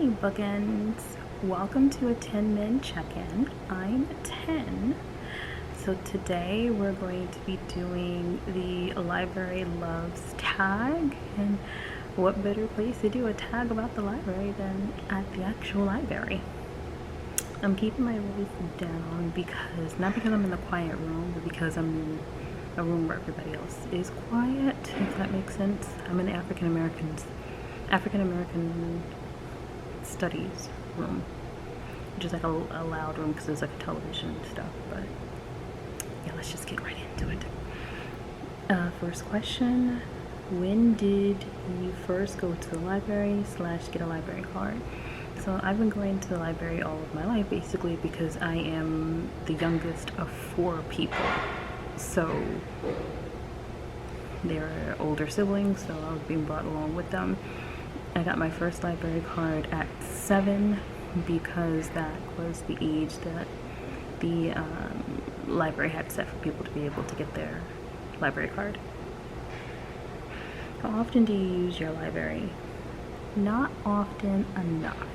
Hey bookends, welcome to a 10-min check-in. I'm 10. So today we're going to be doing the Libray Loves Tag, and what better place to do a tag about the library than at the actual library. I'm keeping my voice down because, not because I'm in the quiet room, but because I'm in a room where everybody else is quiet, if that makes sense. I'm in the African American studies room, which is like a loud room because there's like television and stuff. But yeah, let's just get right into it. First question: when did you first go to the library / get a library card? So I've been going to the library all of my life, basically, because I am the youngest of 4 people. So they're older siblings, so I was being brought along with them. I got my first library card at 7 because that was the age that the library had set for people to be able to get their library card. How often do you use your library? Not often enough.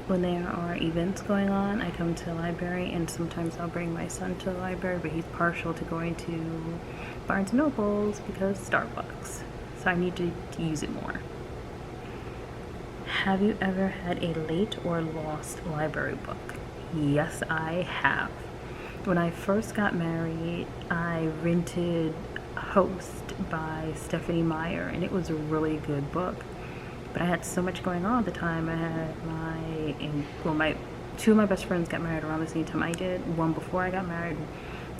When there are events going on, I come to the library, and sometimes I'll bring my son to the library, but he's partial to going to Barnes & Nobles because Starbucks. So I need to use it more. Have you ever had a late or lost library book? Yes, I have. When I first got married, I rented Host by Stephanie Meyer, and it was a really good book. But I had so much going on at the time. I had two of my best friends got married around the same time I did. One before I got married,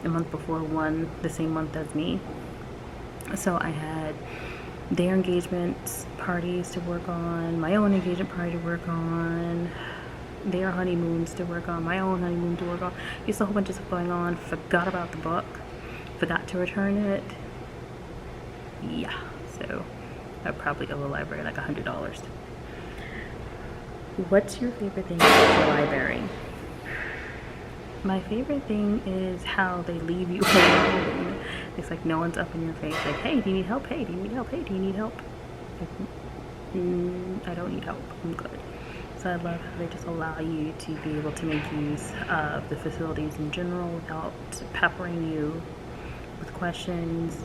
a month before, one the same month as me. So I had their engagement parties to work on, my own engagement party to work on, their honeymoons to work on, my own honeymoon to work on. Just a whole bunch of stuff going on. Forgot about the book, forgot to return it. Yeah, so I probably owe the library like $100. What's your favorite thing about the library? My favorite thing is how they leave you alone. It's like no one's up in your face like, hey, do you need help? Hey, do you need help? Hey, do you need help? Like, I don't need help. I'm good. So I love how they just allow you to be able to make use of the facilities in general without peppering you with questions.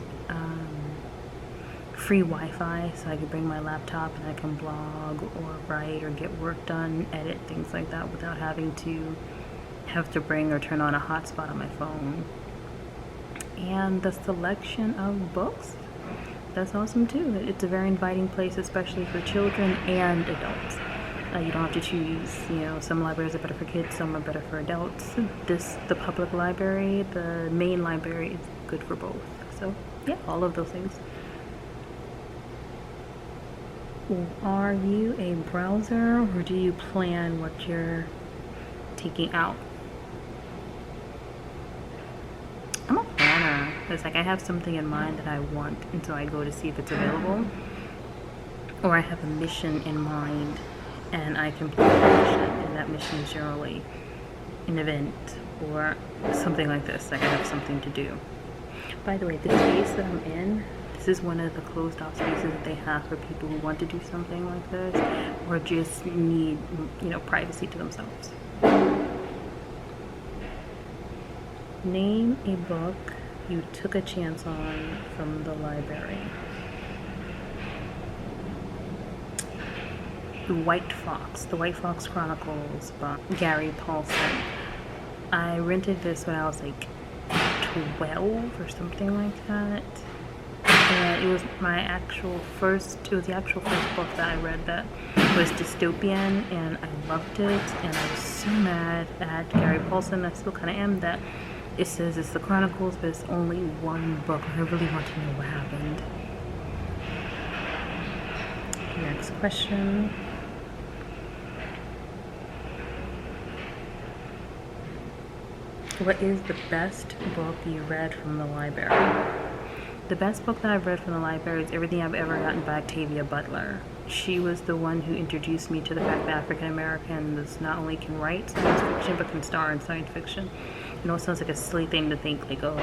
Free Wi-Fi, so I can bring my laptop and I can blog or write or get work done, edit, things like that, without having to bring or turn on a hotspot on my phone. And the selection of books, that's awesome too. It's a very inviting place, especially for children and adults. You don't have to choose, some libraries are better for kids, some are better for adults. The public library, the main library, is good for both. So yeah, all of those things. Are you a browser, or do you plan what you're taking out? I'm a planner. It's like I have something in mind that I want, and so I go to see if it's available. Or I have a mission in mind, and I complete the mission, and that mission is generally an event or something like this. Like I have something to do. By the way, the space that I'm in, this is one of the closed off spaces that they have for people who want to do something like this or just need, privacy to themselves. Name a book you took a chance on from the library. The White Fox Chronicles by Gary Paulson. I rented this when I was like 12 or something like that. And it was the actual first book that I read that was dystopian, and I loved it. And I was so mad at Gary Paulson, I still kind of am, that it says it's the Chronicles, but it's only one book. I really want to know what happened. Next question. What is the best book you read from the library? The best book that I've read from the library is Everything I've Ever Gotten by Octavia Butler. She was the one who introduced me to the fact that African Americans not only can write science fiction, but can star in science fiction. I know it sounds like a silly thing to think, like, oh,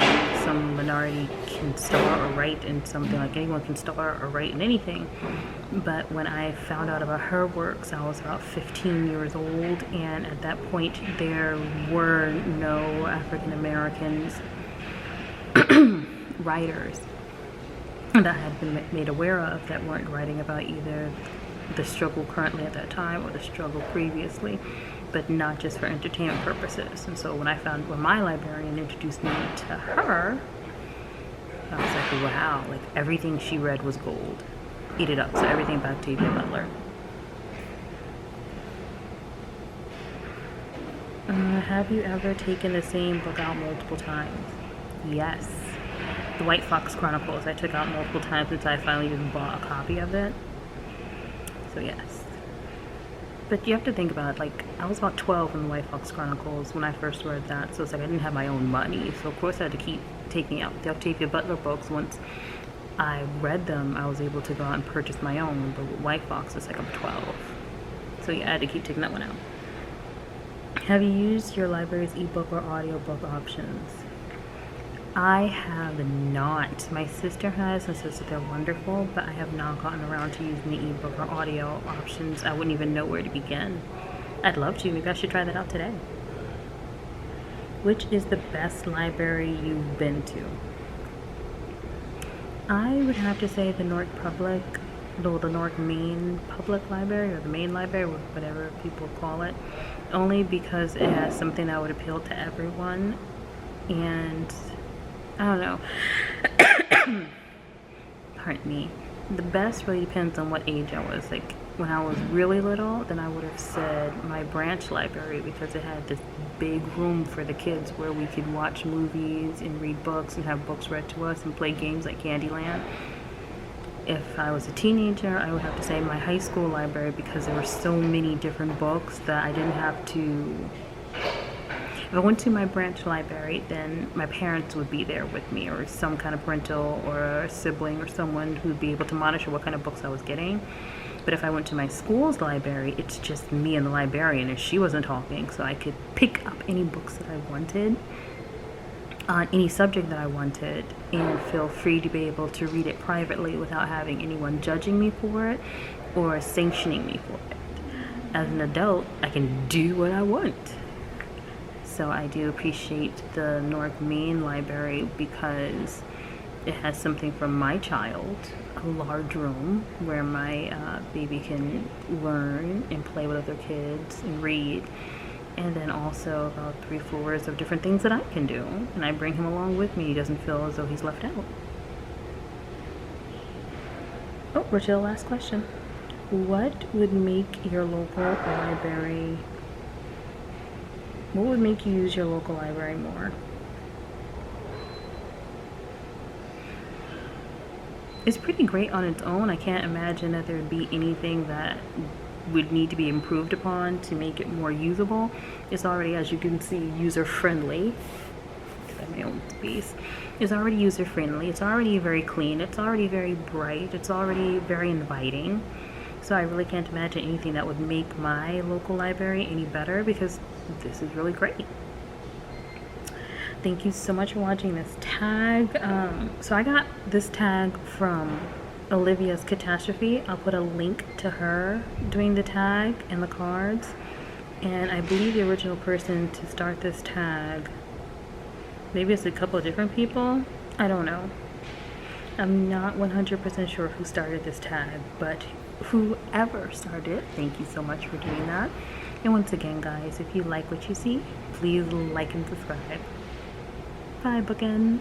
some minority can star or write in something, like anyone can star or write in anything. But when I found out about her works, I was about 15 years old, and at that point there were no African Americans writers that I had been made aware of that weren't writing about either the struggle currently at that time or the struggle previously, but not just for entertainment purposes. And so when my librarian introduced me to her, I was like, wow, like everything she read was gold. Eat it up. So everything by Octavia Butler. Have you ever taken the same book out multiple times? Yes. The White Fox Chronicles I took out multiple times until I finally even bought a copy of it. So yes. But you have to think about it, like, I was about 12 in the White Fox Chronicles when I first read that, so it's like I didn't have my own money, so of course I had to keep taking out the Octavia Butler books. Once I read them, I was able to go out and purchase my own, but with White Fox, it's like I'm 12. So yeah, I had to keep taking that one out. Have you used your library's ebook or audiobook options? I have not. My sister has and says that they're wonderful, but I have not gotten around to using the ebook or audio options. I wouldn't even know where to begin. I'd love to. Maybe I should try that out today. Which is the best library you've been to? I would have to say the Newark Main Public Library, or the Main Library, whatever people call it, only because it has something that would appeal to everyone, and I don't know. Pardon me. The best really depends on what age I was. Like, when I was really little, then I would have said my branch library, because it had this big room for the kids where we could watch movies and read books and have books read to us and play games like Candyland. If I was a teenager, I would have to say my high school library, because there were so many different books that I didn't have to... If I went to my branch library, then my parents would be there with me, or some kind of parental or a sibling or someone who would be able to monitor what kind of books I was getting. But if I went to my school's library, it's just me and the librarian, and she wasn't talking, so I could pick up any books that I wanted on any subject that I wanted and feel free to be able to read it privately without having anyone judging me for it or sanctioning me for it. As an adult, I can do what I want. So I do appreciate the Newark Main Library because it has something for my child, a large room where my baby can learn and play with other kids and read, and then also about 3 floors of different things that I can do, and I bring him along with me. He doesn't feel as though he's left out. Oh, we're to the last question. What would make your local library... What would make you use your local library more? It's pretty great on its own. I can't imagine that there would be anything that would need to be improved upon to make it more usable. It's already, as you can see, user-friendly. I have my own space. It's already user-friendly. It's already very clean. It's already very bright. It's already very inviting. So I really can't imagine anything that would make my local library any better, because this is really great. Thank you so much for watching this tag. So I got this tag from Olivia's Catastrophe. I'll put a link to her doing the tag in the cards. And I believe the original person to start this tag, maybe it's a couple of different people. I don't know. I'm not 100% sure who started this tag, but whoever started it, thank you so much for doing that. And once again, guys, if you like what you see, please like and subscribe. Bye, bookends.